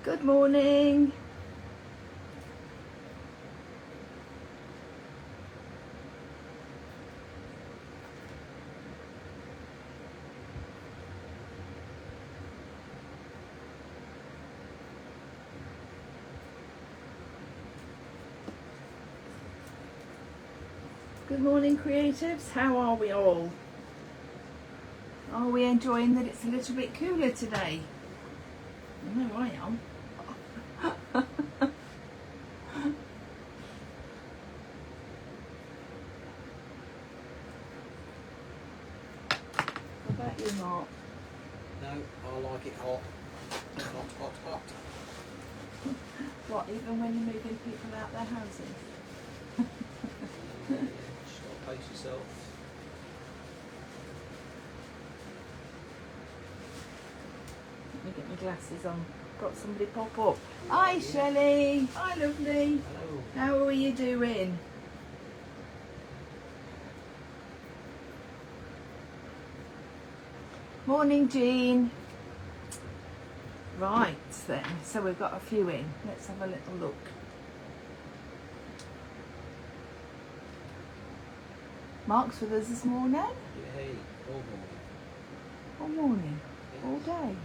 Good morning. Good morning, creatives. How are we all? Are we enjoying that it's a little bit cooler today? I know I am. What about you, Mark? No, I like it hot. Hot, hot, hot. What, even when you're moving people out their houses? Yeah, just gotta pace yourself. Let me get my glasses on. Got somebody pop up. Hi, Shelley. Hi, lovely. Hello. How are you doing? Morning, Jean. Right then, so we've got a few in. Let's have a little look. Mark's with us this morning. Yay, all morning. All morning. Yes. All day.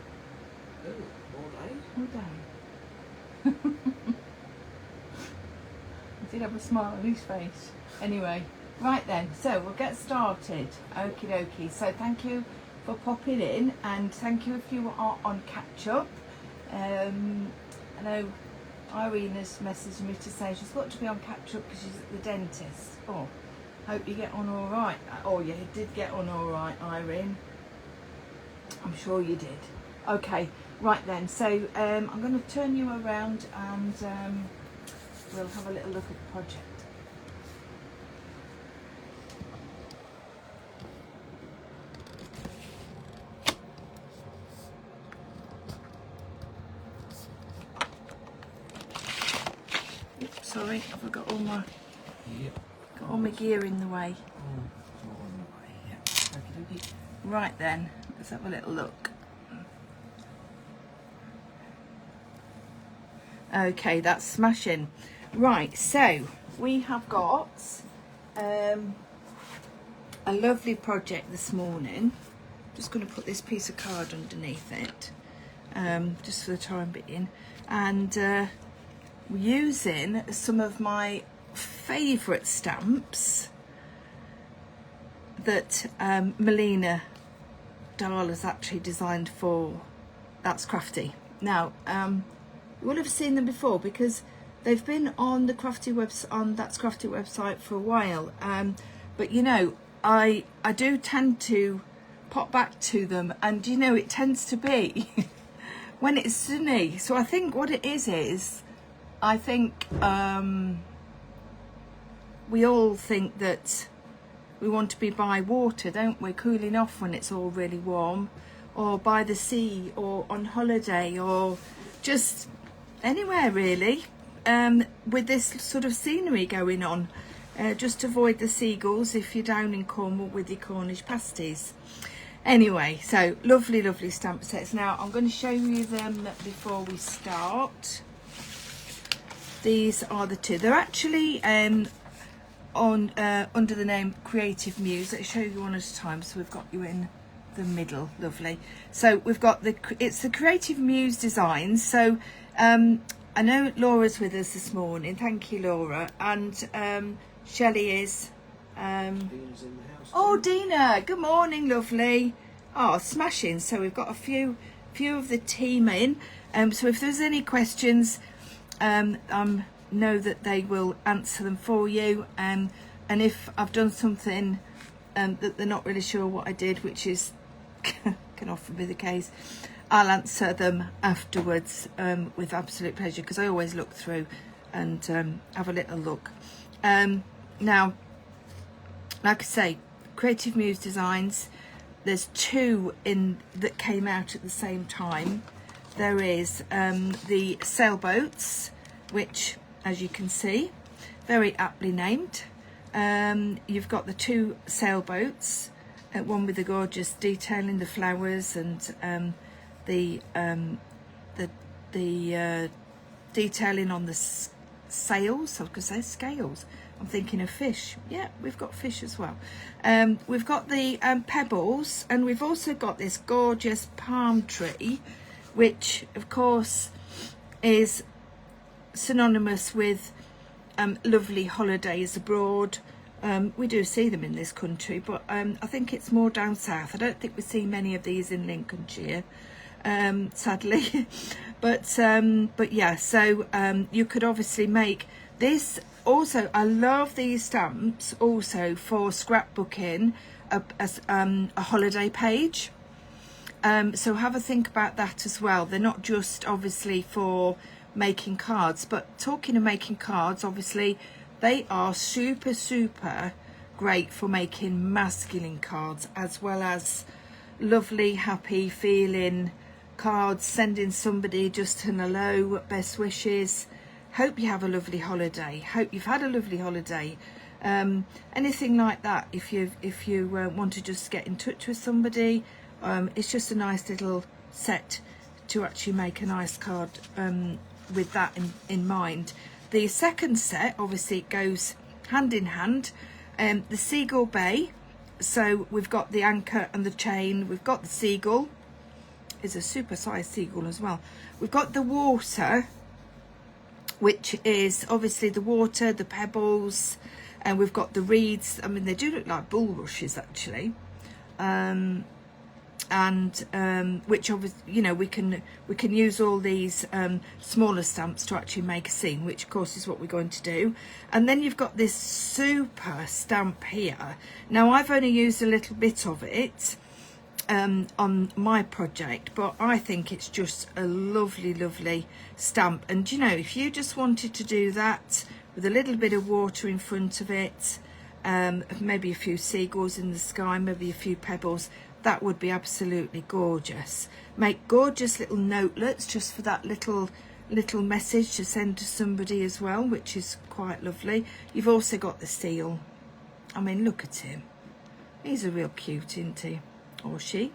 Oh, all day? All day. He did have a smile on his face. Anyway, right then, so we'll get started. Okie dokie. So thank you for popping in, and thank you if you are on catch up. I know Irene has messaged me to say she's got to be on catch up because she's at the dentist. Oh, hope you get on all right. Oh, you did get on all right, Irene. I'm sure you did. Okay, right then. So I'm going to turn you around and we'll have a little look at the project. Oops, sorry, I've got all my gear in the way. Right then, let's have a little look. Okay, that's smashing. Right, so we have got a lovely project this morning. Just going to put this piece of card underneath it, just for the time being, and we're using some of my favourite stamps that Melina Dahl has actually designed for That's Crafty. Now, you will have seen them before because they've been on the Crafty That's Crafty website for a while. But you know, I do tend to pop back to them, and you know, it tends to be when it's sunny. So I think what it is I think we all think that we want to be by water, don't we? Cooling off when it's all really warm, or by the sea, or on holiday, or just anywhere really, with this sort of scenery going on. Just avoid the seagulls if you're down in Cornwall with your Cornish pasties. Anyway, so lovely, lovely stamp sets. Now I'm going to show you them before we start. These are the two. They're actually on under the name Creative Muse. Let's show you one at a time. So we've got you in the middle. Lovely. So we've got it's the Creative Muse designs. So I know Laura's with us this morning. Thank you, Laura. And Shelley is. Dina's in the house. Oh, Dina. Good morning, lovely. Oh, smashing. So we've got a few of the team in. So if there's any questions, know that they will answer them for you. And if I've done something that they're not really sure what I did, which is can often be the case, I'll answer them afterwards with absolute pleasure, because I always look through and have a little look. Now, like I say, Creative Muse Designs, there's two in that came out at the same time. There is the sailboats, which, as you can see, very aptly named. You've got the two sailboats, one with the gorgeous detail in the flowers and the the detailing on the sails. I was going to say scales. I'm thinking of fish. Yeah, we've got fish as well. We've got the pebbles, and we've also got this gorgeous palm tree, which of course is synonymous with lovely holidays abroad. We do see them in this country, but I think it's more down south. I don't think we see many of these in Lincolnshire, sadly. but yeah, so you could obviously make this. Also, I love these stamps also for scrapbooking a holiday page. So have a think about that as well. They're not just obviously for making cards, but talking of making cards, obviously they are super great for making masculine cards, as well as lovely happy feeling cards, sending somebody just an hello, best wishes, hope you have a lovely holiday, hope you've had a lovely holiday, anything like that. If you want to just get in touch with somebody, it's just a nice little set to actually make a nice card with that in mind. The second set, obviously it goes hand in hand. The seagull bay, so we've got the anchor and the chain, we've got the seagull, is a super sized seagull as well. We've got the water, which is obviously the water, the pebbles, and we've got the reeds. I mean, they do look like bulrushes actually. Which obviously, you know, we can use all these smaller stamps to actually make a scene, which of course is what we're going to do. And then you've got this super stamp here. Now I've only used a little bit of it on my project, but I think it's just a lovely stamp. And you know, if you just wanted to do that with a little bit of water in front of it, maybe a few seagulls in the sky, maybe a few pebbles, that would be absolutely gorgeous. Make gorgeous little notelets just for that little message to send to somebody as well, which is quite lovely. You've also got the seal. I mean, look at him. He's a real cute, isn't he? Or she.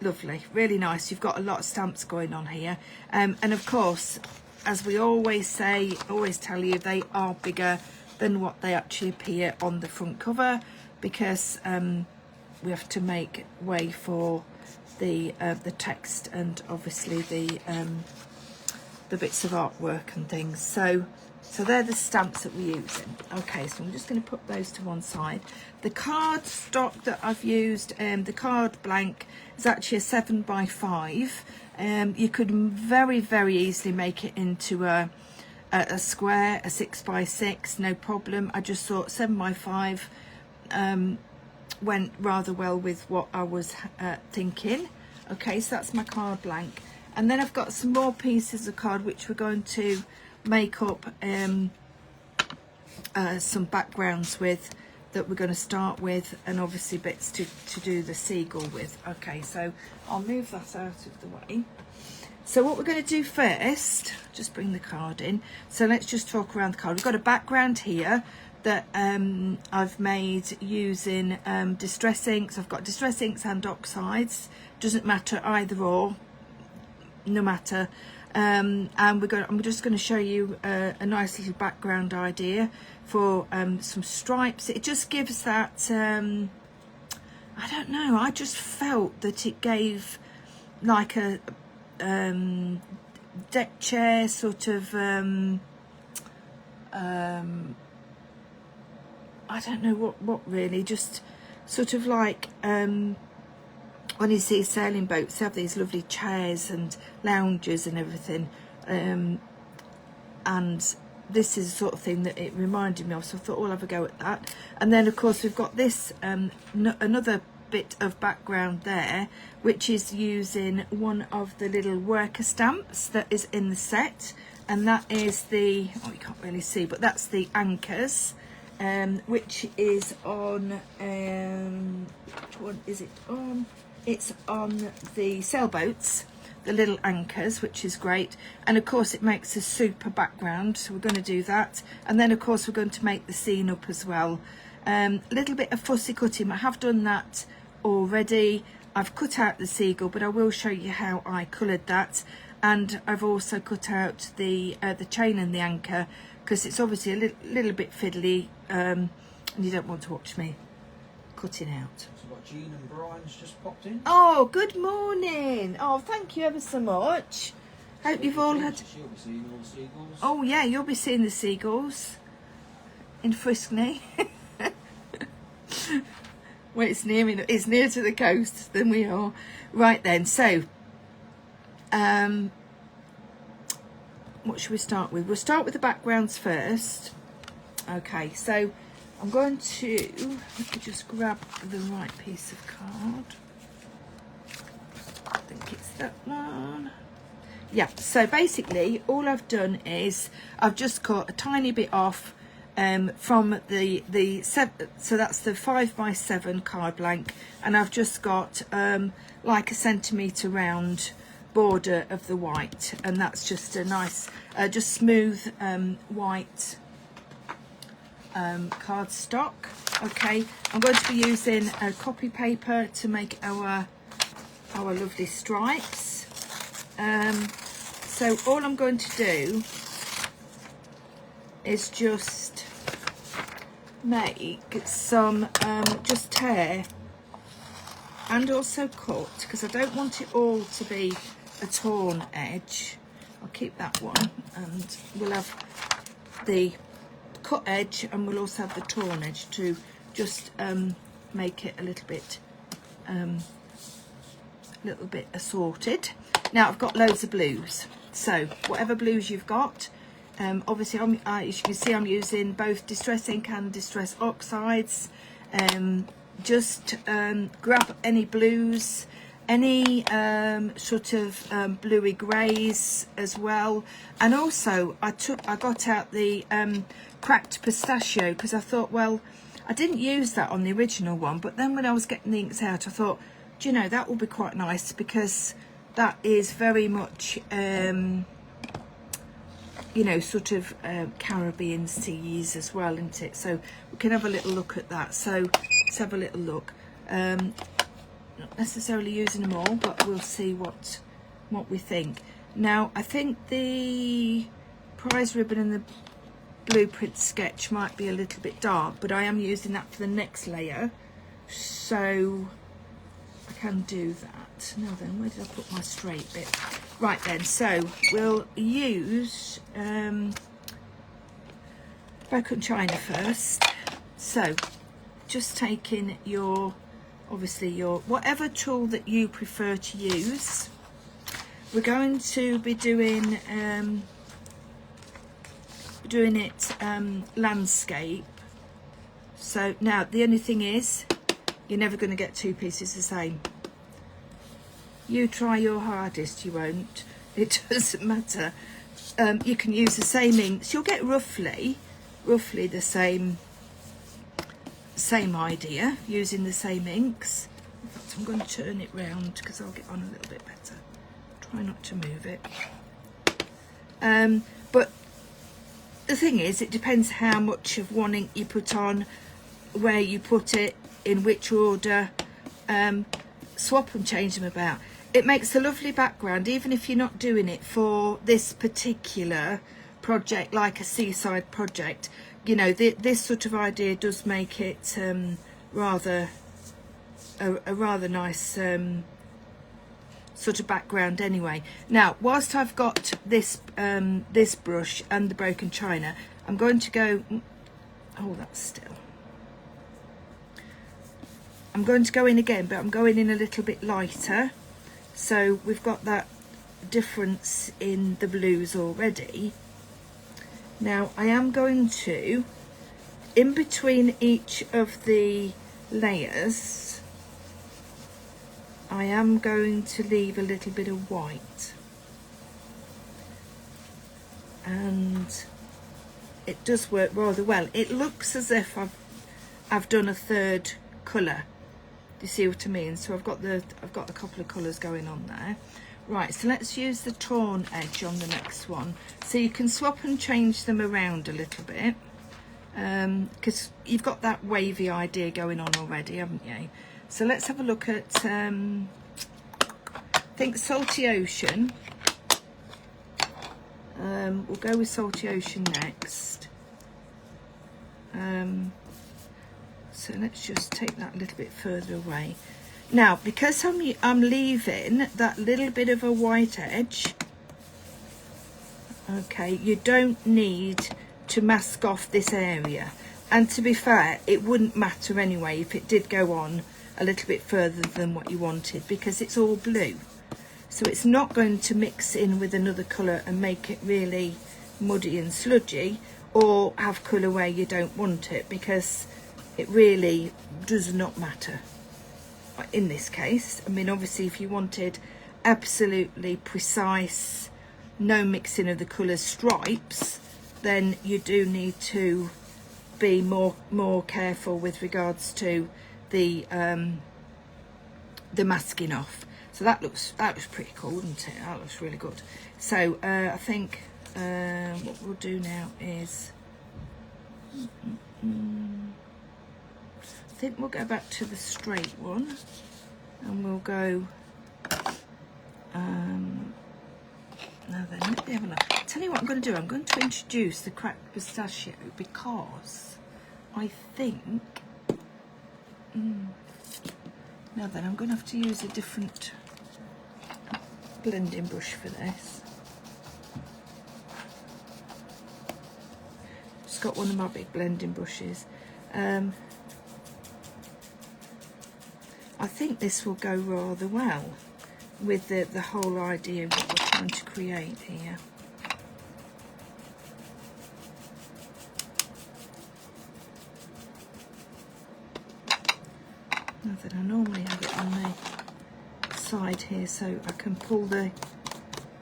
Lovely, really nice. You've got a lot of stamps going on here. And of course, as we always say, always tell you, they are bigger than what they actually appear on the front cover, because we have to make way for the text and obviously the bits of artwork and things. So they're the stamps that we're using. Okay, so I'm just going to put those to one side. The card stock that I've used, the card blank, is actually a 7x5. You could very easily make it into a square, a 6x6, no problem. I just thought 7x5 went rather well with what I was thinking. Okay, so that's my card blank. And then I've got some more pieces of card which we're going to make up some backgrounds with, that we're going to start with, and obviously bits to do the seagull with. Okay, so I'll move that out of the way. So what we're going to do first, just bring the card in. So let's just talk around the card. We've got a background here that I've made using distress inks. I've got distress inks and oxides. Doesn't matter, either or, no matter. And I'm just going to show you a nice little background idea for some stripes. It just gives that, I don't know, I just felt that it gave like a deck chair sort of, I don't know what really, just sort of like when you see sailing boats, they have these lovely chairs and lounges and everything, and this is the sort of thing that it reminded me of, so I thought, oh, I'll have a go at that. And then of course we've got this another bit of background there, which is using one of the little worker stamps that is in the set, and that is the, oh, you can't really see, but that's the anchors, which is on, which one is it on? It's on the sailboats, the little anchors, which is great. And of course it makes a super background, so we're going to do that. And then of course we're going to make the scene up as well. A little bit of fussy cutting, I have done that already. I've cut out the seagull, but I will show you how I coloured that. and I've also cut out the chain and the anchor, because it's obviously a little bit fiddly, and you don't want to watch me cutting out. So we've got Jean and Brian's just popped in. Oh, good morning. Oh, thank you ever so much. Hope you've all had... She'll be seeing all the seagulls. Oh yeah, you'll be seeing the seagulls in Friskney. Well, it's near to the coast than we are. Right then, so what should we start with? We'll start with the backgrounds first. Okay, so I'm going to, let me just grab the right piece of card. I think it's that one. Yeah, so basically all I've done is I've just cut a tiny bit off from the so that's the 5x7 card blank, and I've just got like a centimetre round border of the white, and that's just a nice just smooth white cardstock. Okay, I'm going to be using a copy paper to make our lovely stripes. So all I'm going to do is just make some just tear and also cut, because I don't want it all to be a torn edge. I'll keep that one, and we'll have the cut edge and we'll also have the torn edge to just make it a little bit assorted. Now I've got loads of blues, so whatever blues you've got, obviously as you can see I'm using both Distress Ink and Distress Oxides. Just grab any blues, any sort of bluey greys as well, and also I got out the cracked pistachio, because I thought, well, I didn't use that on the original one, but then when I was getting the inks out I thought, do you know, that will be quite nice, because that is very much you know, sort of Caribbean seas as well, isn't it? So we can have a little look at that. So let's have a little look. Not necessarily using them all, but we'll see what we think. Now I think the prize ribbon and the blueprint sketch might be a little bit dark, but I am using that for the next layer, so I can do that. Now then, where did I put my straight bit? Right then, so we'll use broken china first. So just taking your, obviously your, whatever tool that you prefer to use. We're going to be doing it landscape. So now the only thing is, you're never going to get two pieces the same. You try your hardest, you won't. It doesn't matter. You can use the same inks. You'll get roughly the same idea using the same inks. In fact, I'm going to turn it round because I'll get on a little bit better. Try not to move it. But the thing is, it depends how much of one ink you put on, where you put it, in which order. Swap and change them about. It makes a lovely background, even if you're not doing it for this particular project, like a Seaside project. You know, this sort of idea does make it rather a rather nice sort of background anyway. Now, whilst I've got this this brush and the broken china, I'm going to go, hold that still. I'm going to go in again, but I'm going in a little bit lighter. So we've got that difference in the blues already. Now I am going to, in between each of the layers, I am going to leave a little bit of white. And it does work rather well. It looks as if I've done a third colour. Do you see what I mean? So I've got a couple of colours going on there. Right, so let's use the torn edge on the next one. So you can swap and change them around a little bit, because you've got that wavy idea going on already, haven't you? So let's have a look at, I think Salty Ocean We'll go with Salty Ocean next. So let's just take that a little bit further away. Now, because I'm leaving that little bit of a white edge, okay, you don't need to mask off this area. And to be fair, it wouldn't matter anyway if it did go on a little bit further than what you wanted, because it's all blue. So it's not going to mix in with another colour and make it really muddy and sludgy, or have colour where you don't want it, because it really does not matter in this case. I mean, obviously if you wanted absolutely precise, no mixing of the colours stripes, then you do need to be more careful with regards to the masking off. So that looks pretty cool, doesn't it? That looks really good. So I think what we'll do now is I think we'll go back to the straight one, and we'll go now then, let me have a look. I'll tell you what I'm going to do. I'm going to introduce the cracked pistachio, because I think now then, I'm going to have to use a different blending brush for this. Just got one of my big blending brushes. I think this will go rather well with the whole idea of what we're trying to create here. Now that I normally have it on the side here, so I can pull the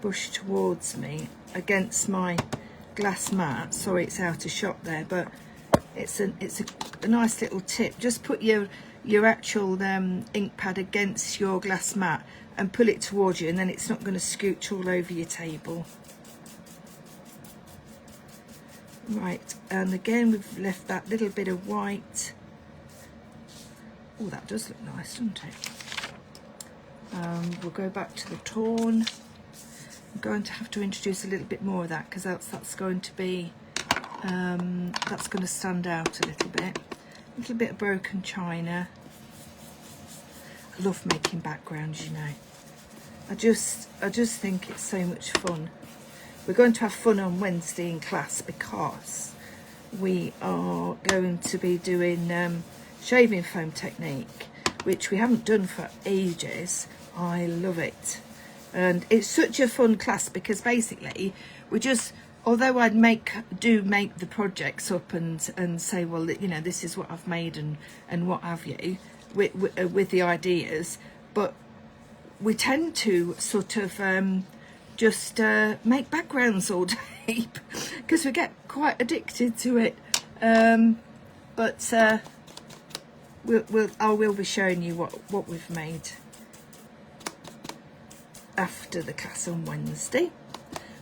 brush towards me against my glass mat. Sorry, it's out of shot there, but it's a nice little tip. Just put your actual ink pad against your glass mat and pull it towards you, and then it's not going to scooch all over your table. Right, and again we've left that little bit of white. Oh, that does look nice, doesn't it? We'll go back to the torn. I'm going to have to introduce a little bit more of that, because that's going to be that's going to stand out a little bit. A little bit of broken china. I love making backgrounds, you know. I just think it's so much fun. We're going to have fun on Wednesday in class, because we are going to be doing shaving foam technique, which we haven't done for ages. I love it, and it's such a fun class, because basically we just, although I'd make the projects up and say, well, you know, this is what I've made and what have you, with the ideas, but we tend to sort of just make backgrounds all day, because we get quite addicted to it. But I will be showing you what we've made after the class on Wednesday.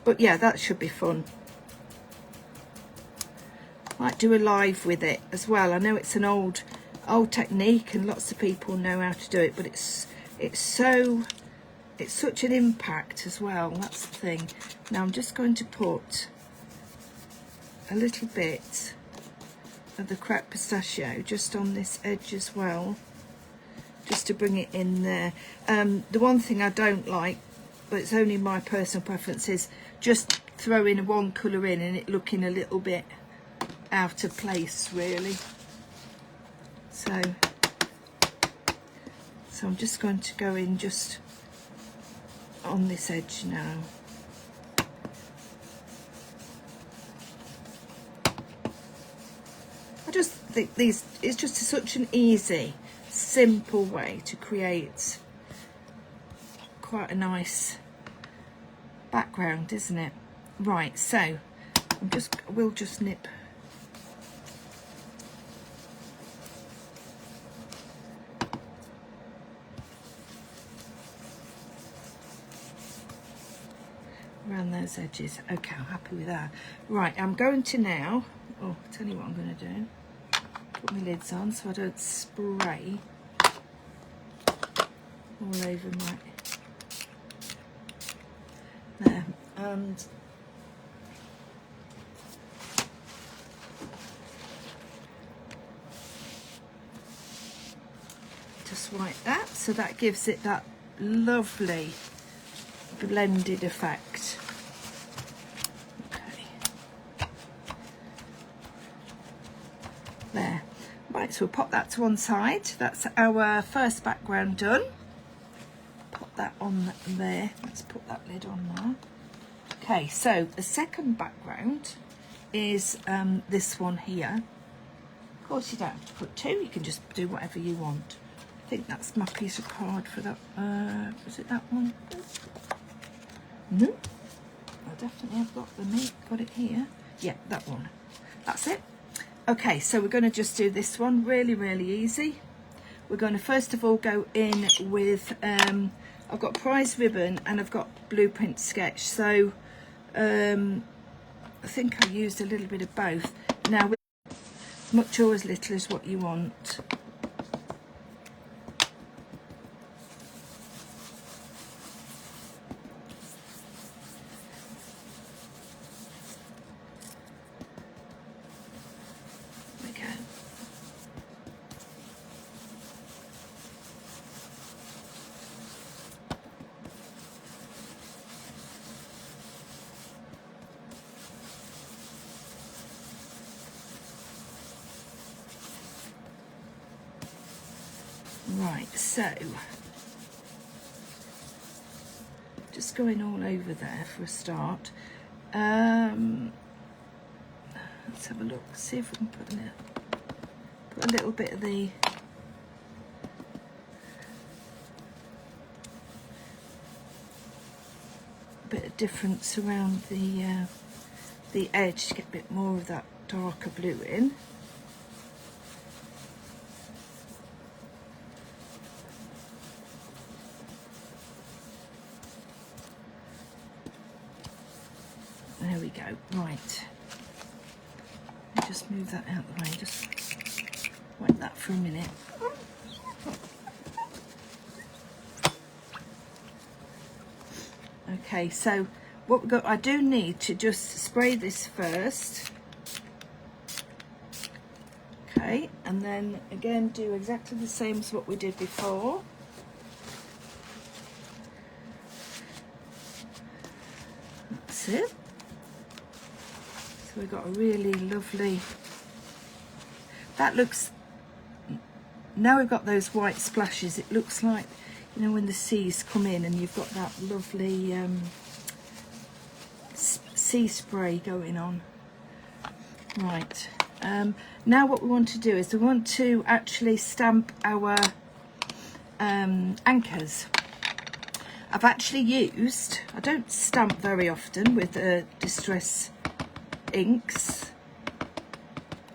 But yeah, that should be fun. Might do a live with it as well. I know it's an old technique and lots of people know how to do it, but it's such an impact as well. That's the thing. Now I'm just going to put a little bit of the cracked pistachio just on this edge as well, just to bring it in there. The one thing I don't like, but it's only my personal preference, is just throwing one colour in and it looking a little bit out of place, really. So I'm just going to go in just on this edge now. I just think it's just such an easy, simple way to create quite a nice background, isn't it? Right, so we'll just nip around those edges. Okay, I'm happy with that. Right, I'm going to now, I'll tell you what I'm going to do. Put my lids on so I don't spray all over my, there. And just like that. So that gives it that lovely blended effect. Okay. There. Right, so we'll pop that to one side. That's our first background done. Pop that on there. Let's put that lid on there. Okay, so the second background is this one here. Of course, you don't have to put two, you can just do whatever you want. I think that's my piece of card for that. Was it that one? No, I definitely have got it here. Yeah, that one. That's it. Okay, so we're going to just do this one really, really easy. We're going to first of all go in with, I've got prize ribbon and I've got blueprint sketch. So I think I used a little bit of both. Now, much or as little as what you want. There we go. Right, so just going all over there for a start. Let's have a look, see if we can put a little bit of the difference around the edge to get a bit more of that darker blue in. There we go. Right. Just move that out of the way. Just wait that for a minute. Okay, so what we've got, I do need to just spray this first. Okay, and then again do exactly the same as what we did before. That's it. So we've got a really lovely, that looks, now we've got those white splashes, it looks like, you know, when the seas come in and you've got that lovely sea spray going on. Right, now what we want to do is we want to actually stamp our anchors. I've actually used, I don't stamp very often with Distress inks,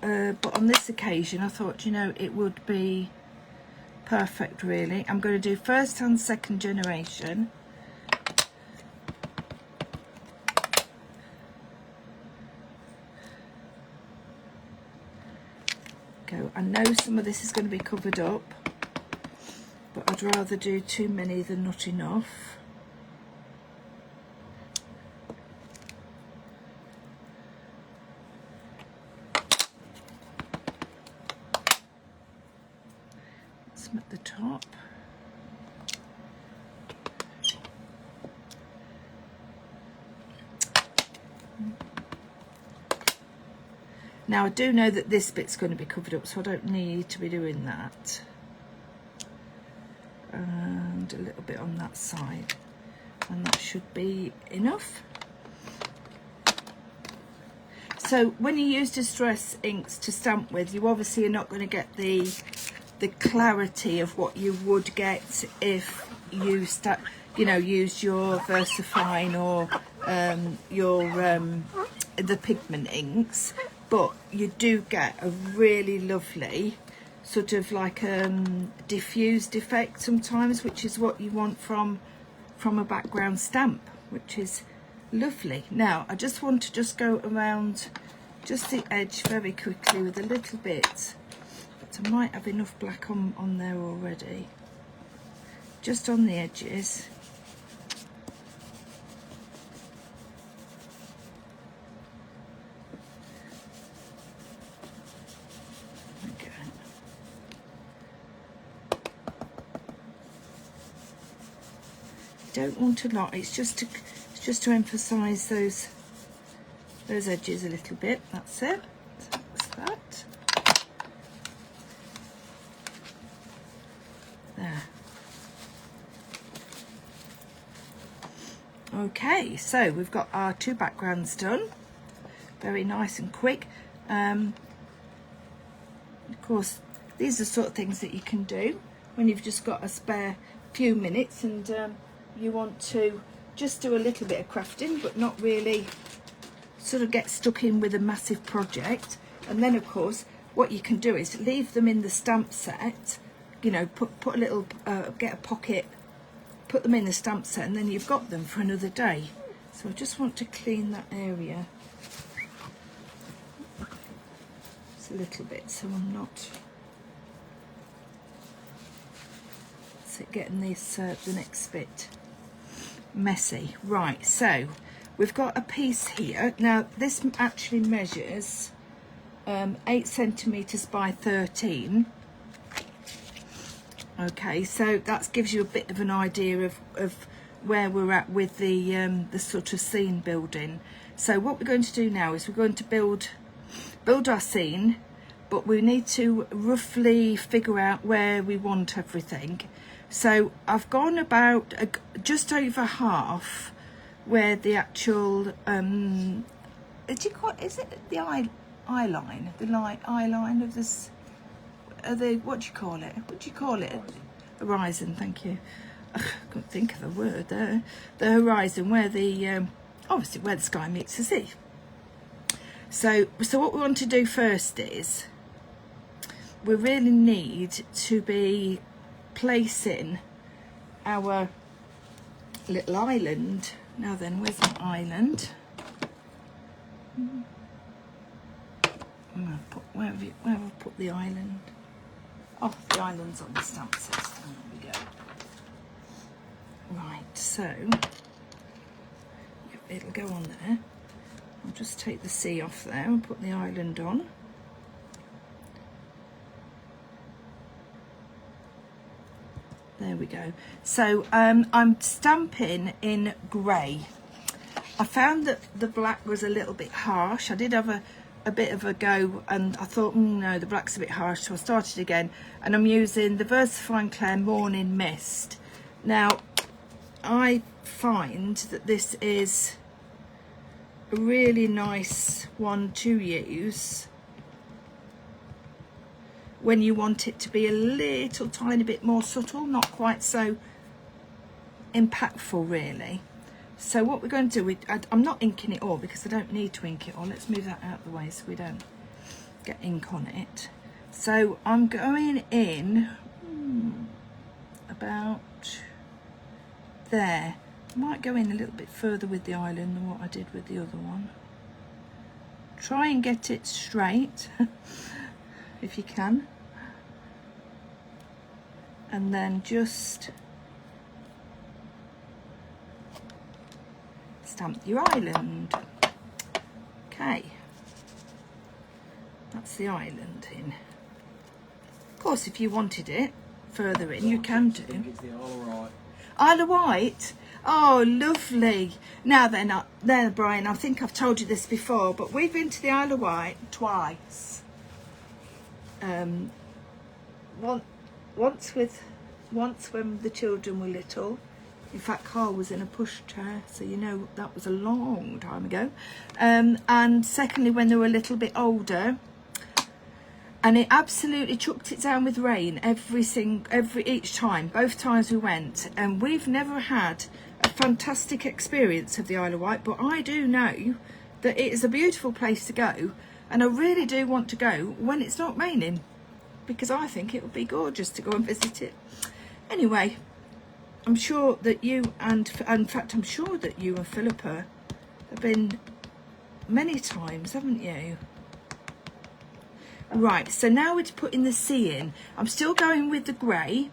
but on this occasion I thought, you know, it would be perfect really. I'm going to do first and second generation. Go. I know some of this is going to be covered up, but I'd rather do too many than not enough. Some at the top. Now I do know that this bit's going to be covered up, so I don't need to be doing that. And a little bit on that side, and that should be enough. So when you use Distress inks to stamp with, you obviously are not going to get the clarity of what you would get if you use your VersaFine or the pigment inks, but you do get a really lovely sort of like diffused effect sometimes, which is what you want from a background stamp, which is lovely. Now I just want to just go around just the edge very quickly with a little bit, but I might have enough black on there already, just on the edges. don't want a lot. It's just to emphasize those edges a little bit. That's it. That's that. There. Okay, so we've got our 2 backgrounds done. Very nice and quick. Of course, these are the sort of things that you can do when you've just got a spare few minutes and you want to just do a little bit of crafting, but not really sort of get stuck in with a massive project. And then, of course, what you can do is leave them in the stamp set. You know, put a little, get a pocket, put them in the stamp set, and then you've got them for another day. So I just want to clean that area just a little bit, so I'm not getting this the next bit messy. Right, so we've got a piece here. Now this actually measures 8 centimeters by 13. Okay, so that gives you a bit of an idea of where we're at with the sort of scene building. So what we're going to do now is we're going to build our scene, but we need to roughly figure out where we want everything. So I've gone about just over half where the actual is it the eye line, eye line of this. What do you call it? What do you call it? Horizon. Thank you. I couldn't think of the word there. The horizon, where the obviously where the sky meets the sea. So what we want to do first is we really need to be placing our little island. Now then, where's my island? Where have I put the island? Oh, the island's on the stamp system. There we go. Right, so it'll go on there. I'll just take the C off there and put the island on. There we go. So I'm stamping in grey. I found that the black was a little bit harsh. I did have a bit of a go and I thought, no, the black's a bit harsh, so I started again, and I'm using the VersaFine Clair Morning Mist. Now I find that this is a really nice one to use when you want it to be a little tiny bit more subtle, not quite so impactful really. So what we're going to do, I'm not inking it all because I don't need to ink it all. Let's move that out of the way so we don't get ink on it. So I'm going in about there. I might go in a little bit further with the island than what I did with the other one. Try and get it straight if you can. And then just stamp your island. Okay, that's the island in. Of course, if you wanted it further in, you can do. It's the Isle of Wight. Oh, lovely. Now then, Brian, I think I've told you this before, but we've been to the Isle of Wight twice. Once when the children were little. In fact, Carl was in a pushchair, so you know that was a long time ago. And secondly, when they were a little bit older, and it absolutely chucked it down with rain each time, both times we went. And we've never had a fantastic experience of the Isle of Wight, but I do know that it is a beautiful place to go, and I really do want to go when it's not raining, because I think it would be gorgeous to go and visit it. Anyway, I'm sure that you and in fact I'm sure that you and Philippa have been many times, haven't you? Right, so now we're putting the C in. I'm still going with the grey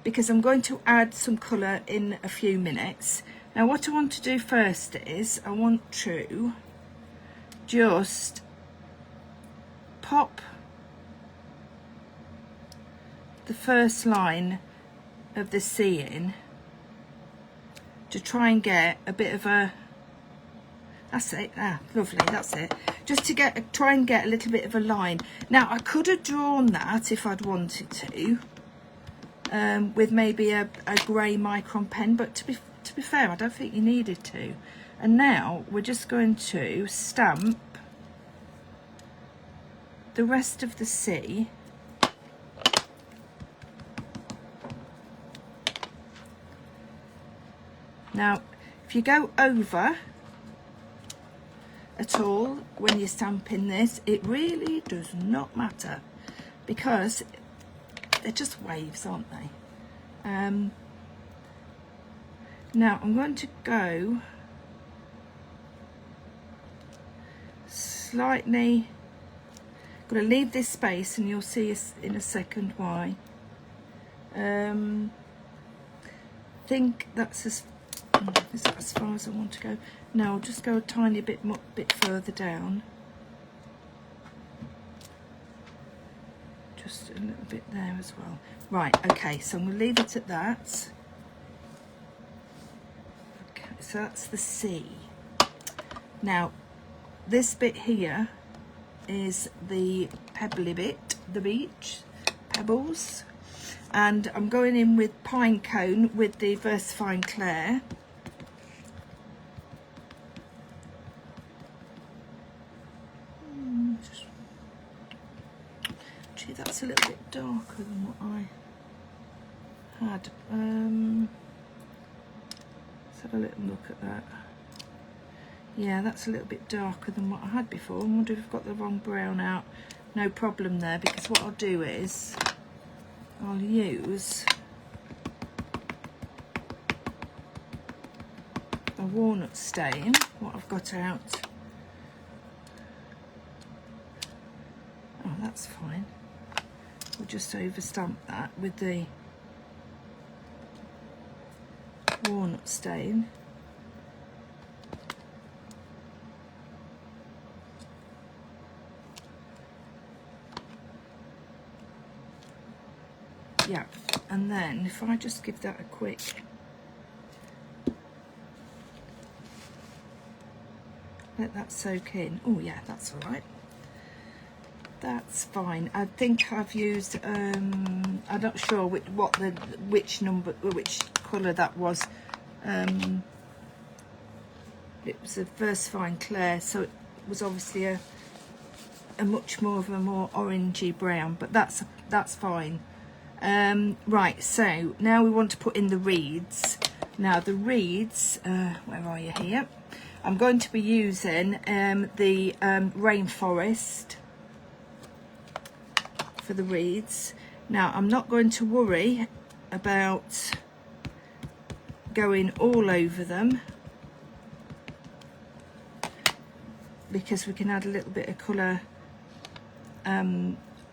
because I'm going to add some colour in a few minutes. Now what I want to do first is I want to just pop the first line of the C in to try and get a bit of a, that's it, lovely, that's it, just to try and get a little bit of a line. Now I could have drawn that if I'd wanted to, with maybe a grey micron pen, but to be fair, I don't think you needed to. And now we're just going to stamp the rest of the sea. Now, if you go over at all when you're stamping this, it really does not matter, because they're just waves, aren't they? Now I'm going to go slightly, I'm going to leave this space and you'll see in a second why. Think that's is that as far as I want to go? No, I'll just go a tiny bit further down. Just a little bit there as well. Right, okay, so I'm going to leave it at that. Okay, so that's the sea. Now, this bit here is the pebbly bit, the beach, pebbles. And I'm going in with pine cone with the VersaFine Clair. Gee, that's a little bit darker than what I had. Let's have a little look at that. Yeah, that's a little bit darker than what I had before. I wonder if I've got the wrong brown out. No problem there, because what I'll do is I'll use a walnut stain, what I've got out. Oh, that's fine. We'll just over stamp that with the walnut stain. Yeah, and then if I just give that a quick, let that soak in. Oh yeah, that's all right. That's fine. I think I've used, I'm not sure which colour that was. It was a VersaFine Clair, so it was obviously a much more of a more orangey brown, but that's fine. Right, so now we want to put in the reeds. Now the reeds, where are you here? I'm going to be using the rainforest for the reeds. Now I'm not going to worry about going all over them, because we can add a little bit of colour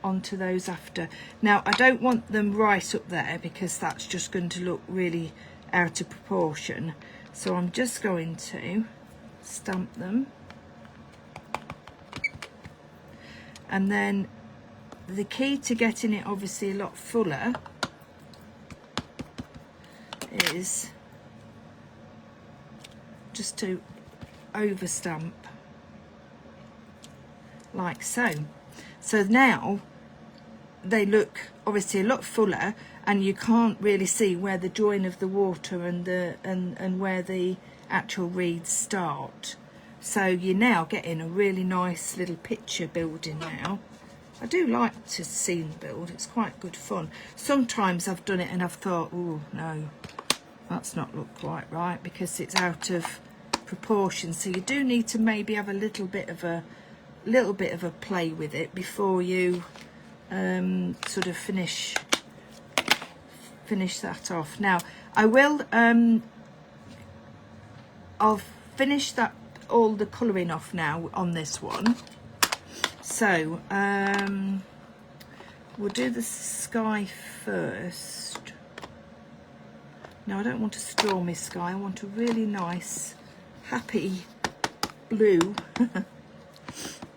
onto those after. Now I don't want them right up there, because that's just going to look really out of proportion, so I'm just going to stamp them, and then the key to getting it obviously a lot fuller is just to over stamp like so. So now they look obviously a lot fuller, and you can't really see where the join of the water and where the actual reeds start. So you're now getting a really nice little picture building now. I do like to scene build, it's quite good fun. Sometimes I've done it and I've thought, oh no, that's not look quite right, because it's out of proportion. So you do need to maybe have a little bit of a play with it before you sort of finish that off. Now I will I'll finish that all the colouring off now on this one. So we'll do the sky first. No, I don't want a stormy sky, I want a really nice happy blue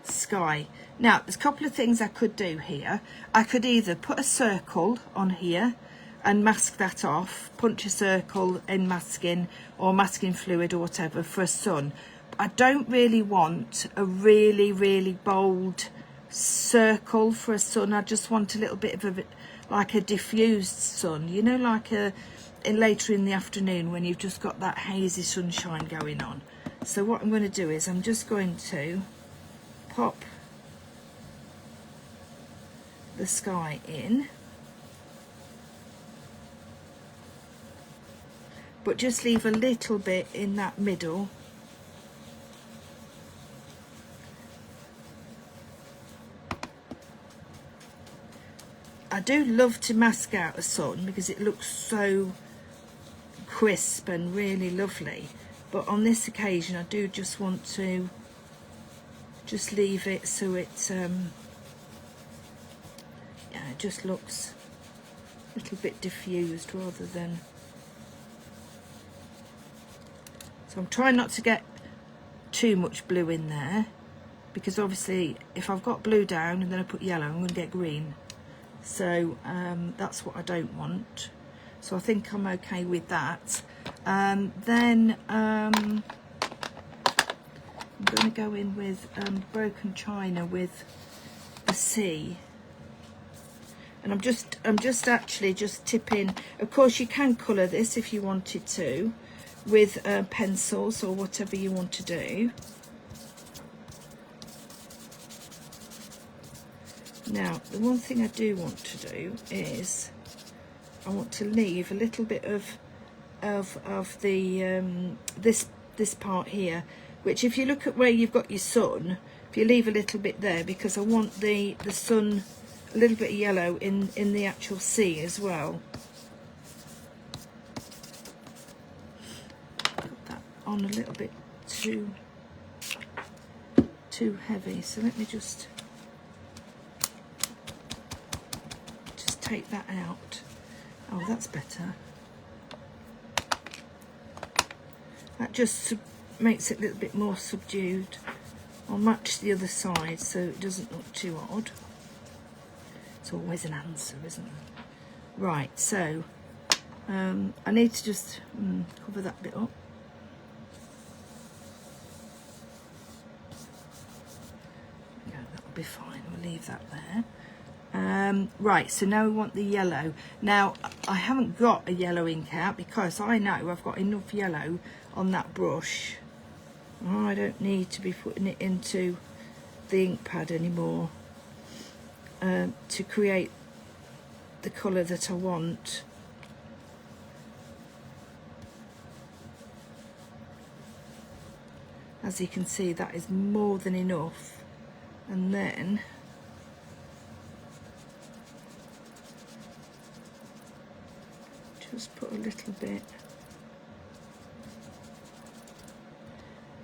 sky. Now there's a couple of things I could do here. I could either put a circle on here, and mask that off, punch a circle in masking or masking fluid or whatever for a sun. I don't really want a really bold circle for a sun. I just want a little bit of like a diffused sun, you know, like later in the afternoon when you've just got that hazy sunshine going on. So what I'm going to do is I'm just going to pop the sky in, but just leave a little bit in that middle. I do love to mask out a sun because it looks so crisp and really lovely, but on this occasion I do just want to just leave it so it yeah, it just looks a little bit diffused rather than. So I'm trying not to get too much blue in there, because obviously if I've got blue down and then I put yellow, I'm going to get green. So that's what I don't want. So I think I'm okay with that. Then I'm going to go in with broken china with the sea. And I'm just actually just tipping. Of course you can colour this if you wanted to with pencils or whatever you want to do. Now the one thing I do want to do is I want to leave a little bit of the this part here, which if you look at where you've got your sun, if you leave a little bit there, because I want the sun, a little bit of yellow in the actual sea as well. Got that on a little bit too heavy, so let me just take that out. Oh, that's better. That just makes it a little bit more subdued. I'll match the other side so it doesn't look too odd. It's always an answer, isn't it? Right, so I need to just cover that bit up. Yeah, that'll be fine. We'll leave that there. Right, so now we want the yellow. Now I haven't got a yellow ink out because I know I've got enough yellow on that brush. Oh, I don't need to be putting it into the ink pad anymore to create the colour that I want. As you can see, that is more than enough. And then just put a little bit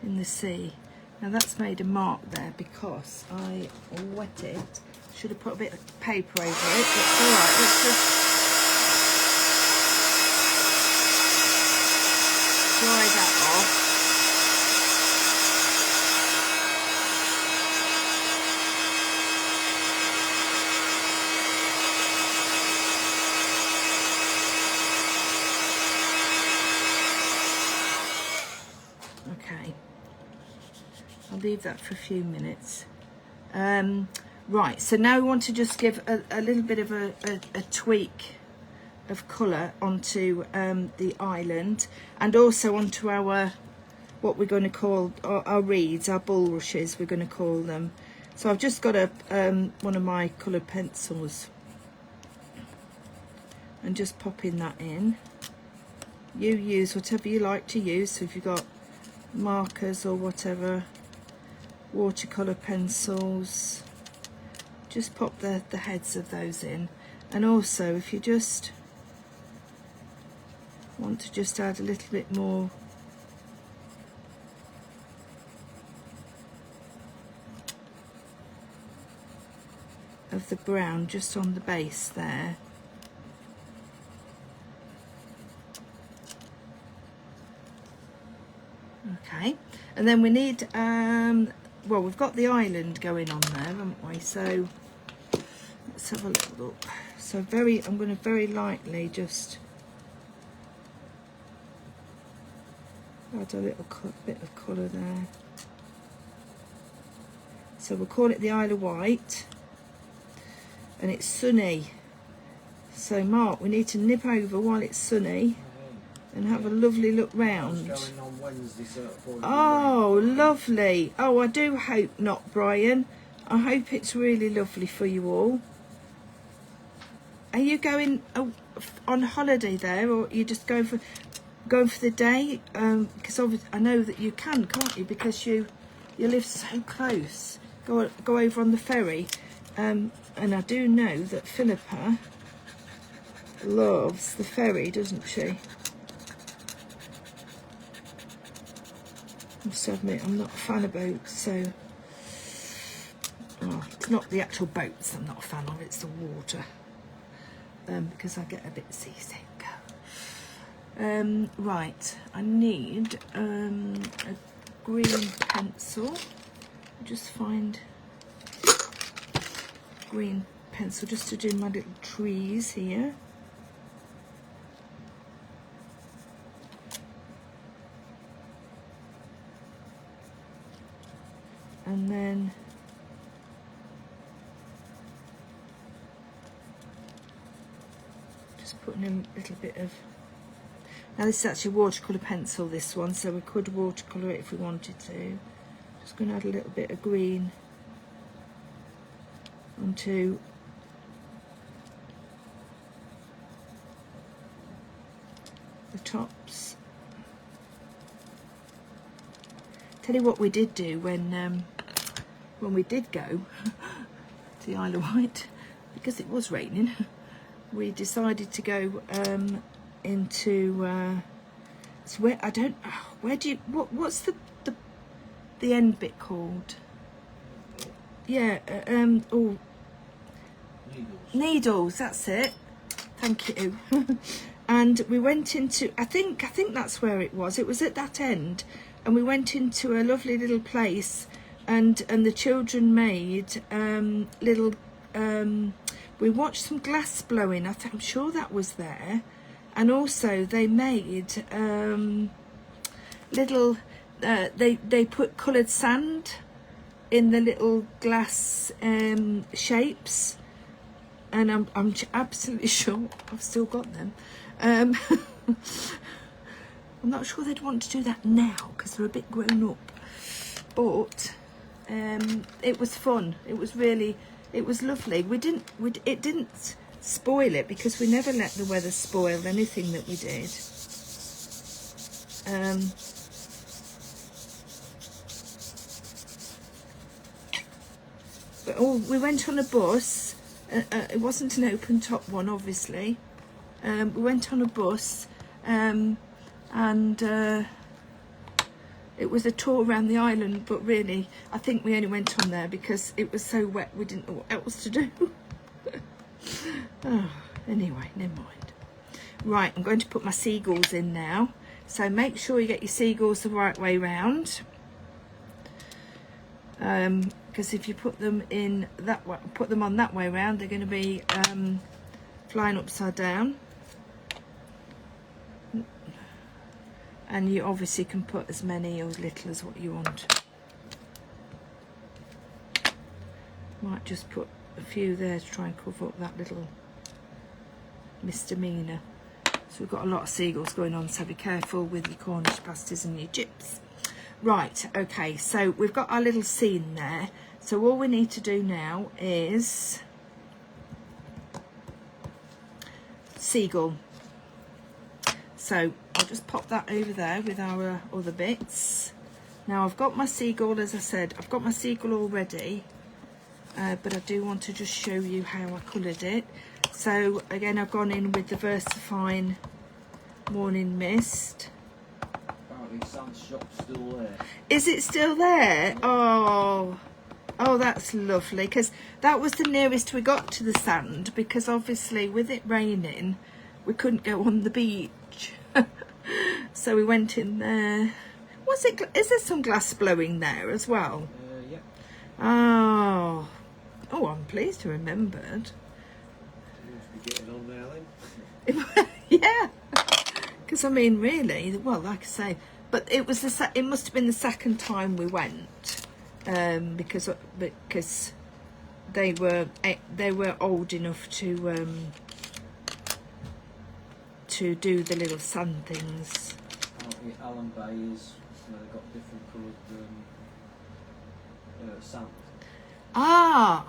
in the sea. Now that's made a mark there because I wet it. Should have put a bit of paper over it, but it's alright. Let's just dry that off. Okay, I'll leave that for a few minutes. Right, so now we want to just give a little bit of a tweak of colour onto the island, and also onto our, what we're going to call our reeds, our bulrushes we're going to call them. So I've just got one of my coloured pencils and just popping that in. You use whatever you like to use, so if you've got markers or whatever, watercolour pencils, just pop the heads of those in. And also if you just want to just add a little bit more of the brown just on the base there. Okay, and then we need well, we've got the island going on there, haven't we? So let's have a little look. So I'm going to very lightly just add a little bit of colour there. So we'll call it the Isle of Wight, and it's sunny. So Mark, we need to nip over while it's sunny and have a lovely look round. Going on Wednesday, so oh, lovely. Oh, I do hope not, Brian. I hope it's really lovely for you all. Are you going on holiday there, or are you just going for the day? Because obviously I know that you can't you? Because you live so close. Go over on the ferry. And I do know that Philippa loves the ferry, doesn't she? I must admit, I'm not a fan of boats, so it's not the actual boats I'm not a fan of, it's the water, because I get a bit seasick. Right, I need a green pencil. Just find green pencil just to do my little trees here. And then just putting in a little bit of, now this is actually watercolour pencil, this one, so we could watercolour it if we wanted to. Just going to add a little bit of green onto the tops. Tell you what we did do when we did go to the Isle of Wight, because it was raining, we decided to go into so where I don't where do you what's the end bit called? Yeah, oh, Needles, that's it. Thank you. And we went into, I think that's where it was. It was at that end, and we went into a lovely little place, and the children made little. We watched some glass blowing. I'm sure that was there, and also they made little. They put coloured sand in the little glass shapes, and I'm absolutely sure I've still got them. I'm not sure they'd want to do that now because they're a bit grown up, but it was fun. It was lovely. It didn't spoil it, because we never let the weather spoil anything that we did. But we went on a bus. It wasn't an open top one, obviously. We went on a bus, and it was a tour around the island, but really I think we only went on there because it was so wet we didn't know what else to do. Oh, anyway, never mind. Right, I'm going to put my seagulls in now, so make sure you get your seagulls the right way round, because if you put them in that way, put them on that way round, they're going to be flying upside down. And you obviously can put as many or as little as what you want. Might just put a few there to try and cover up that little misdemeanor. So we've got a lot of seagulls going on, so be careful with your Cornish pasties and your chips. Right, okay, so we've got our little scene there. So all we need to do now is seagull. So I'll just pop that over there with our other bits. Now I've got my seagull, as I said, I've got my seagull already, but I do want to just show you how I coloured it. So again, I've gone in with the VersaFine Morning Mist. Apparently Sam's shop's still there. Is it still there? Oh, that's lovely, because that was the nearest we got to the sand, because obviously with it raining we couldn't go on the beach. So we went in there. Is there some glass blowing there as well? Yeah. Oh, I'm pleased to remembered. Yeah, because I mean, really, well, like I say, but it was it must have been the second time we went, because they were old enough to do the little sand things. Allen Bay is where they've got different coloured sand. Ah,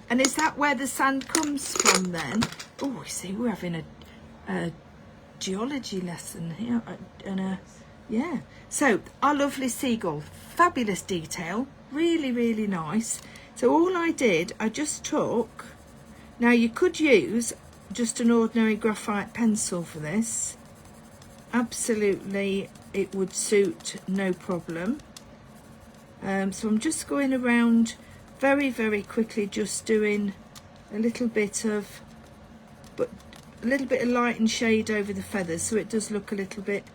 and is that where the sand comes from then? Oh, see, we're having a geology lesson here, and yeah. So our lovely seagull, fabulous detail, really, really nice. So all I did, I just took. Now you could use just an ordinary graphite pencil for this. Absolutely, it would suit, no problem. So I'm just going around very, very quickly, just doing a little bit of light and shade over the feathers, so it does look a little bit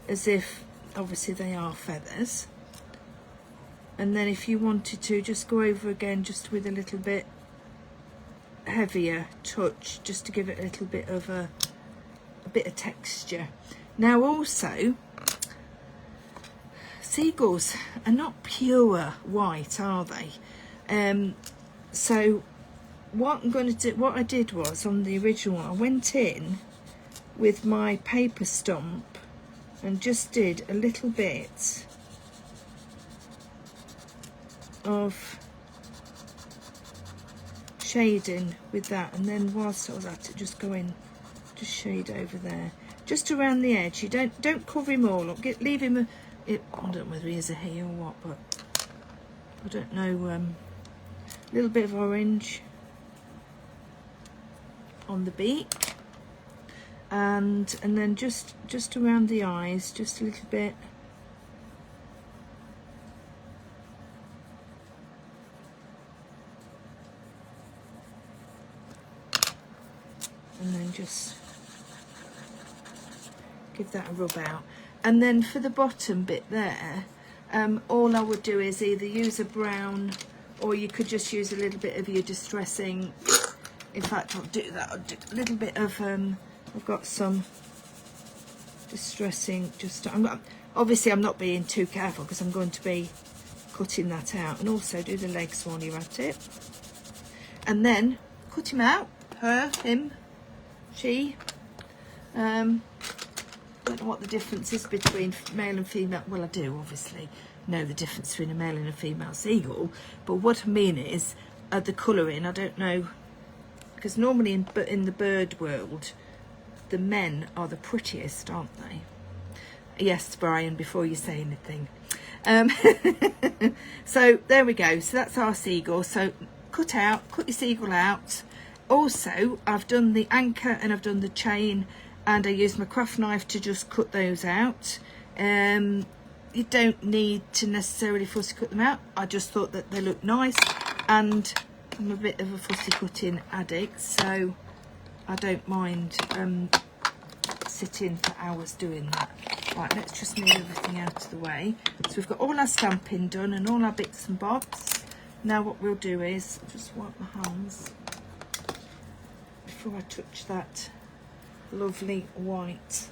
as if obviously they are feathers. And then if you wanted to, just go over again just with a little bit heavier touch, just to give it a little bit of a bit of texture. Now also, seagulls are not pure white, are they? So what I'm going to do, what I did was, on the original one, I went in with my paper stump and just did a little bit of shading with that, and then whilst I was at it, just go in, just shade over there, just around the edge. You don't cover him all up. Leave him I don't know whether he is a he or what, but I don't know. A little bit of orange on the beak, and then just around the eyes, just a little bit. And then just give that a rub out. And then for the bottom bit there, all I would do is either use a brown, or you could just use a little bit of your distressing. In fact, I'll do that. I'll do a little bit of, I've got some distressing, obviously I'm not being too careful because I'm going to be cutting that out. And also do the legs while you're at it. And then cut him out, her, him, she. Don't know what the difference is between male and female. Well, I do obviously know the difference between a male and a female seagull, but what I mean is the colouring. I don't know, because normally in the bird world, the men are the prettiest, aren't they? Yes, Brian, before you say anything. So there we go. So that's our seagull. So cut your seagull out. Also, I've done the anchor and I've done the chain, and I used my craft knife to just cut those out. You don't need to necessarily fussy cut them out. I just thought that they looked nice, and I'm a bit of a fussy cutting addict, so I don't mind sitting for hours doing that. Right, let's just move everything out of the way. So we've got all our stamping done and all our bits and bobs. Now what we'll do is just wipe my hands before I touch that lovely white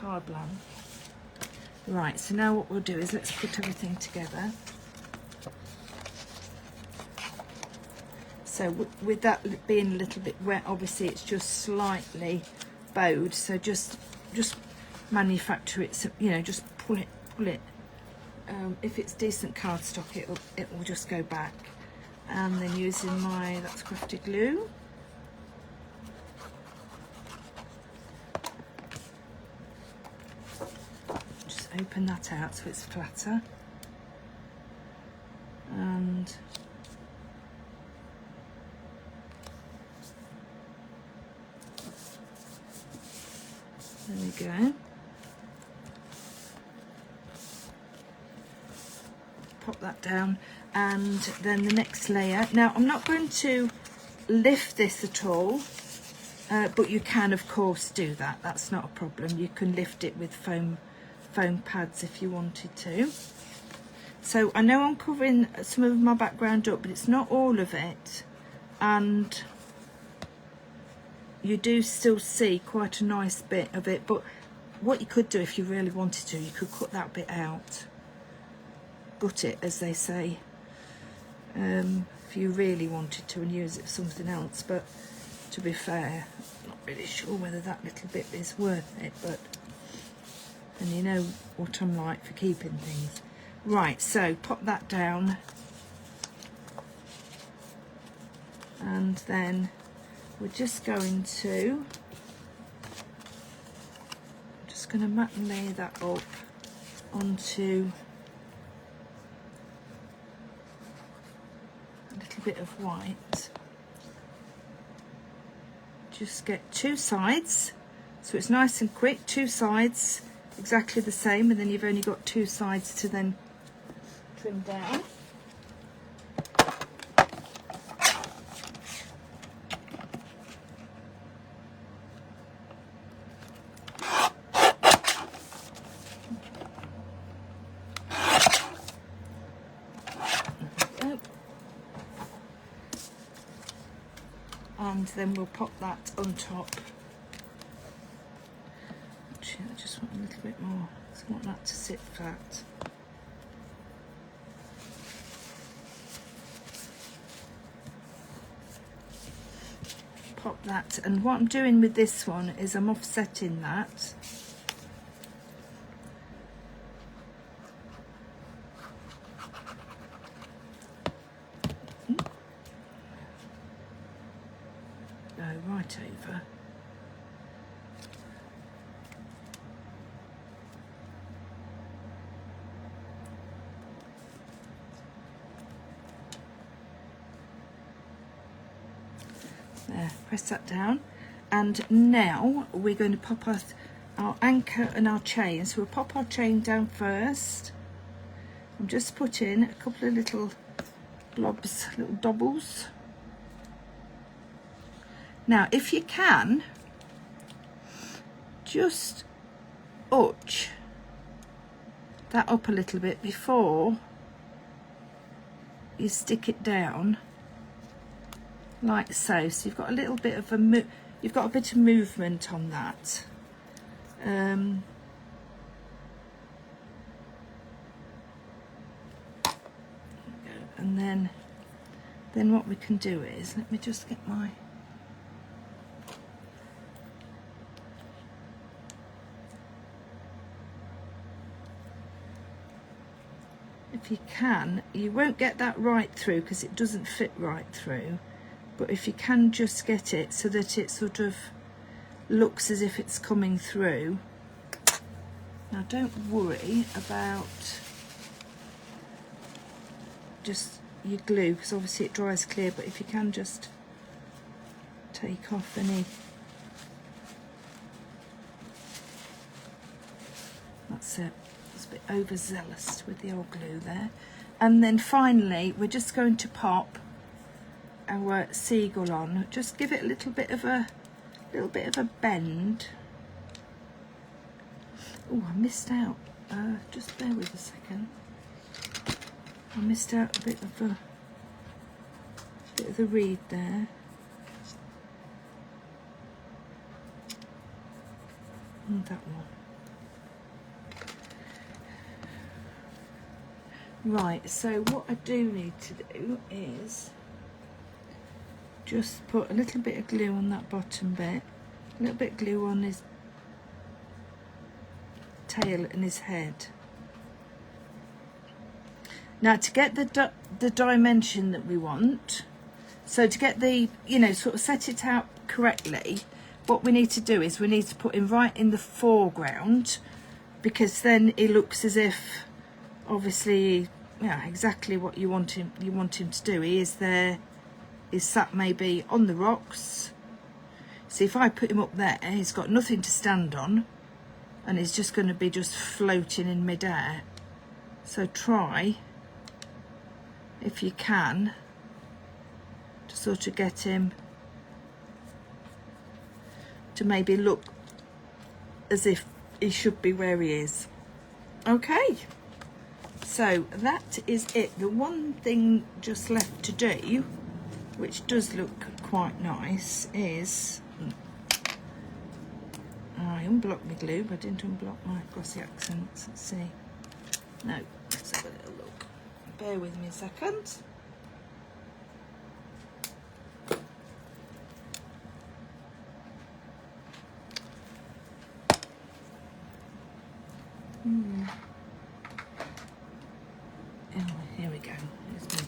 cardboard. Right, so now what we'll do is let's put everything together. So with that being a little bit wet, obviously it's just slightly bowed, so just manufacture it, so, you know, just pull it. If it's decent cardstock, it will just go back. And then using that's Crafty glue. Just open that out so it's flatter. And there we go. Pop that down, and then the next layer. Now I'm not going to lift this at all, but you can of course do that. That's not a problem. You can lift it with foam pads if you wanted to. So I know I'm covering some of my background up, but it's not all of it, and you do still see quite a nice bit of it, but what you could do if you really wanted to, you could cut that bit out, gut it as they say, if you really wanted to, and use it for something else. But to be fair, I'm not really sure whether that little bit is worth it, but and you know what I'm like for keeping things. Right, so pop that down, and then we're just going to mat and lay that up onto a little bit of white. Just get two sides, so it's nice and quick, two sides exactly the same, and then you've only got two sides to then trim down. And then we'll pop that on top. Actually, I just want a little bit more, because I want that to sit flat. Pop that, and what I'm doing with this one is I'm offsetting that. Right over. There, press that down, and now we're going to pop our anchor and our chain. So we'll pop our chain down first. I'm just putting a couple of little blobs, little doubles. Now, if you can, just arch that up a little bit before you stick it down, like so. So you've got a little bit of you've got a bit of movement on that. And then what we can do is, let me just get my. If you can, you won't get that right through because it doesn't fit right through, but if you can just get it so that it sort of looks as if it's coming through. Now don't worry about just your glue, because obviously it dries clear, but if you can just take off any, that's it. A bit overzealous with the old glue there. And then finally we're just going to pop our seagull on. Just give it a little bit of a bend. Oh, I missed out. Just bear with a second. I missed out a bit of the reed there. And that one. Right, so what I do need to do is just put a little bit of glue on that bottom bit, a little bit of glue on his tail and his head. Now to get the dimension that we want, so to get the, you know, sort of set it out correctly, what we need to do is we need to put him right in the foreground, because then it looks as if, obviously, yeah, exactly what you want him to do. He is there, he's sat maybe on the rocks. See, if I put him up there, he's got nothing to stand on, and he's just going to be just floating in midair. So try, if you can, to sort of get him to maybe look as if he should be where he is. Okay. So that is it. The one thing just left to do, which does look quite nice, is I unblocked my glue, but I didn't unblock my glossy accents. Let's see. No, let's have a little look. Bear with me a second. Oh, here we go. Here's me.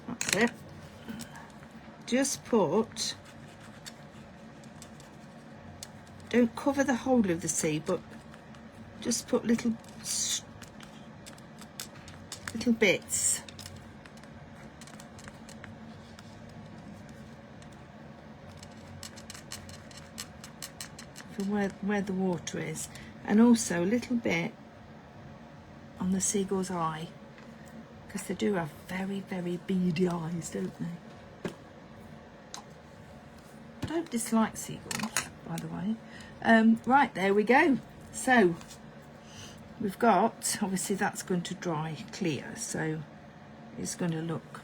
That's it. Just put, don't cover the whole of the C, but just put little bits. For where the water is, and also a little bit on the seagull's eye, because they do have very, very beady eyes, don't they? I don't dislike seagulls, by the way. Right, there we go. So we've got, obviously that's going to dry clear, so it's going to look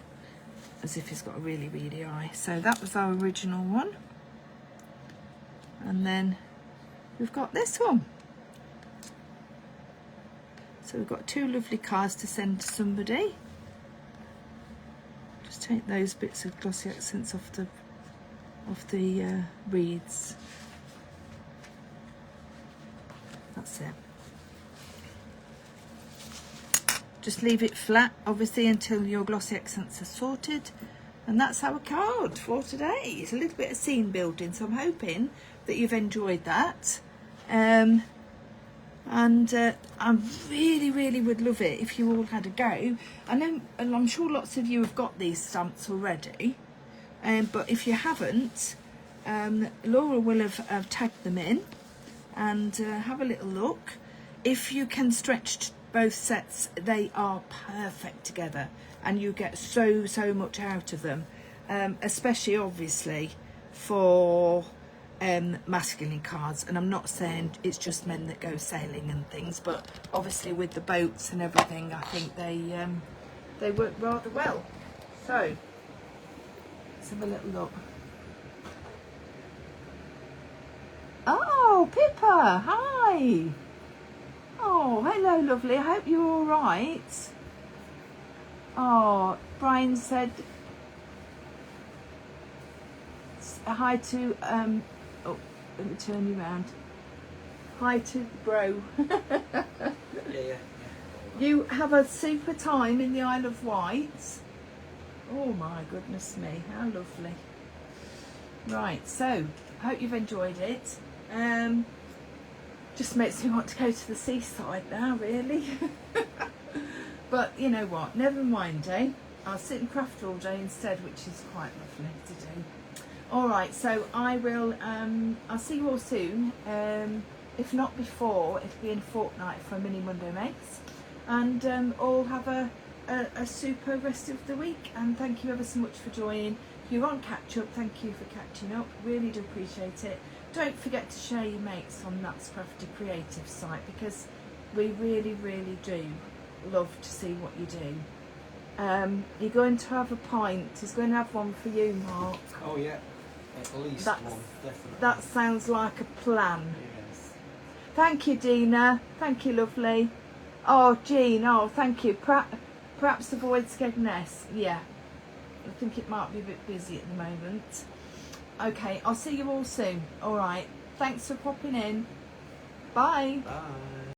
as if it's got a really beady eye. So that was our original one, and then we've got this one. So we've got two lovely cards to send to somebody. Just take those bits of glossy accents off the reeds. That's it. Just leave it flat, obviously, until your glossy accents are sorted. And that's our card for today. It's a little bit of scene building, so I'm hoping that you've enjoyed that. I really would love it if you all had a go. I know, and I'm sure lots of you have got these stamps already, but if you haven't, Laura will have tagged them in, and have a little look. If you can stretch both sets, they are perfect together, and you get so much out of them, especially obviously for masculine cards. And I'm not saying it's just men that go sailing and things, but obviously with the boats and everything, I think they work rather well. So let's have a little look. Oh, Pippa, hi. Oh, hello, lovely. I hope you're all right. Oh, Brian said hi to oh, let me turn you around. Hi to bro. Yeah. You have a super time in the Isle of Wight. Oh my goodness me, how lovely. Right, so hope you've enjoyed it. Just makes me want to go to the seaside now, really. But you know what, never mind, eh? I'll sit and craft all day instead, which is quite lovely to do. Alright, so I will, I'll see you all soon. If not before, it'll be in a fortnight for a mini Monday Makes. And all have a super rest of the week. And thank you ever so much for joining. If you're on catch up, thank you for catching up. Really do appreciate it. Don't forget to share your mates on That's Crafty Creative site, because we really do love to see what you do. You're going to have a pint. He's going to have one for you, Mark. Oh yeah, at least That's, one, definitely. that sounds like a plan. Yes. Thank you, Dina. Thank you, lovely. Oh, Jean. Oh, thank you. Perhaps avoid Skegness. Yeah, I think it might be a bit busy at the moment. Okay, I'll see you all soon. All right. Thanks for popping in. Bye. Bye.